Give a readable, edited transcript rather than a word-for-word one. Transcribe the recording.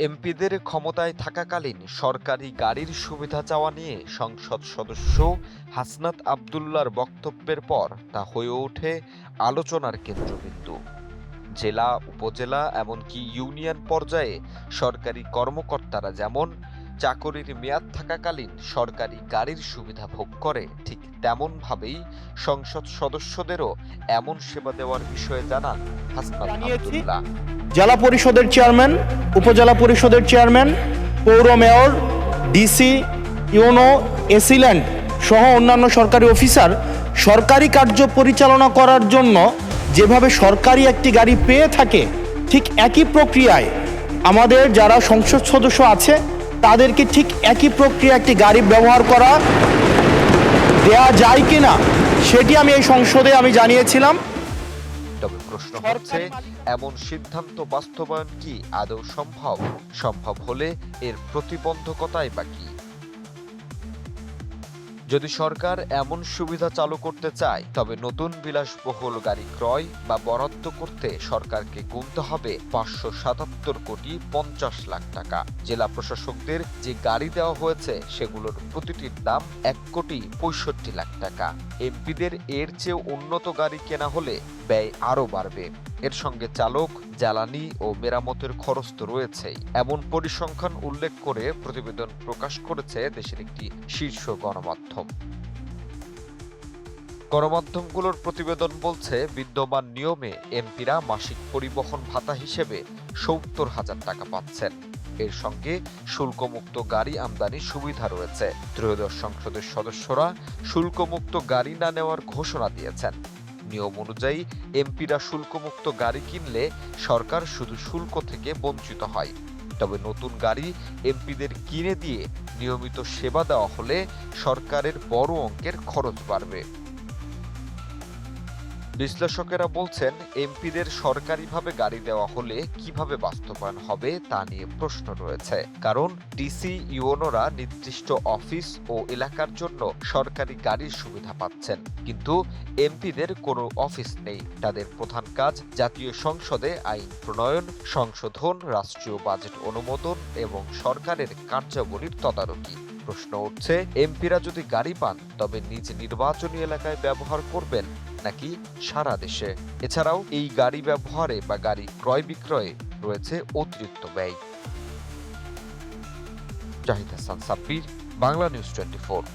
এমপিদের ক্ষমতায় থাকাকালীন সরকারি গাড়ির সুবিধা চাওয়া নিয়ে সংসদ সদস্য হাসনাত আবদুল্লাহর বক্তব্যের পর তা হয়ে ওঠে আলোচনার কেন্দ্রবিন্দু। জেলা, উপজেলা এমনকি ইউনিয়ন পর্যায়ে সরকারি কর্মকর্তারা যেমন চাকরির মেয়াদ থাকাকালীন সরকারি গাড়ির সুবিধা ভোগ করে, ঠিক তেমনভাবেই সংসদ সদস্যদেরও এমন সেবা দেওয়ার বিষয়ে জানান হাসনাত আবদুল্লাহ। জেলা পরিষদের চেয়ারম্যান, উপজেলা পরিষদের চেয়ারম্যান, পৌর মেয়র, ডিসি, ইউনো, এসিল্যান্ড সহ অন্যান্য সরকারি অফিসার সরকারি কার্য পরিচালনা করার জন্য যেভাবে সরকারি একটি গাড়ি পেয়ে থাকে, ঠিক একই প্রক্রিয়ায় আমাদের যারা সংসদ সদস্য আছে তাদেরকে ঠিক একই প্রক্রিয়া একটি গাড়ি ব্যবহার করা দেয়া যায় কিনা সেটি আমি এই সংসদে জানিয়েছিলাম। তবে প্রশ্ন হচ্ছে, এমন সিদ্ধান্ত বাস্তবায়ন কি আদৌ সম্ভব? সম্ভব হলে এর প্রতিবন্ধকতাই বা কি? যদি সরকার এমন সুবিধা চালু করতে চায়, তবে নতুন বিলাসবহুল গাড়ি ক্রয় বা বরাদ্দ করতে সরকারকে গুনতে হবে 577 কোটি 50 লাখ টাকা। জেলা প্রশাসকদের যে গাড়ি দেওয়া হয়েছে সেগুলোর প্রতিটির দাম 1 কোটি 65 লাখ টাকা। এমপিদের এর চেয়ে উন্নত গাড়ি কেনা হলে ব্যয় আরও বাড়বে। এর সঙ্গে চালক, জ্বালানি ও মেরামতের খরচ তো রয়েছেই। এমন পরিসংখ্যান উল্লেখ করে প্রতিবেদন প্রকাশ করেছে দেশের একটি শীর্ষ গণমাধ্যম। গণমাধ্যমগুলোর প্রতিবেদন বলছে, বিদ্যমান নিয়মে এমপিরা মাসিক পরিবহন ভাতা হিসেবে 70,000 টাকা পাচ্ছেন। এর সঙ্গে শুল্কমুক্ত গাড়ি আমদানির সুবিধা রয়েছে। ত্রয়োদশ সংসদের সদস্যরা শুল্কমুক্ত গাড়ি না নেওয়ার ঘোষণা দিয়েছেন। নিয়ম অনুযায়ী এমপিরা শুল্কমুক্ত গাড়ি কিনলে সরকার শুধু শুল্ক থেকে বঞ্চিত হয়। তবে নতুন গাড়ি এমপিদের কিনে দিয়ে নিয়মিত সেবা দেওয়া হলে সরকারের বড় অঙ্কের খরচ বাড়বে। বিশ্লেষকেরা বলছেন, এমপিদের সরকারিভাবে গাড়ি দেওয়া হলে কিভাবে বাস্তবায়ন হবে তা নিয়ে প্রশ্ন রয়েছে। কারণ ডিসি, ইউনোরা নির্দিষ্ট অফিস ও এলাকার জন্য সরকারি গাড়ির সুবিধা পাচ্ছেন, কিন্তু এমপিদের কোনো অফিস নেই। তাদের প্রধান কাজ জাতীয় সংসদে আইন প্রণয়ন, সংশোধন, রাষ্ট্রীয় বাজেট অনুমোদন এবং সরকারের কার্যাবলীর তদারকি। প্রশ্ন উঠছে, এমপিরা যদি গাড়ি পান তবে নিজ নির্বাচনী এলাকায় ব্যবহার করবেন নাকি সারা দেশে? এছাড়াও এই গাড়ি ব্যবহারে বা গাড়ি ক্রয় বিক্রয়ে রয়েছে অতিরিক্ত ব্যয়। জাহিদ হাসান সাব্বির, বাংলা নিউজ 24।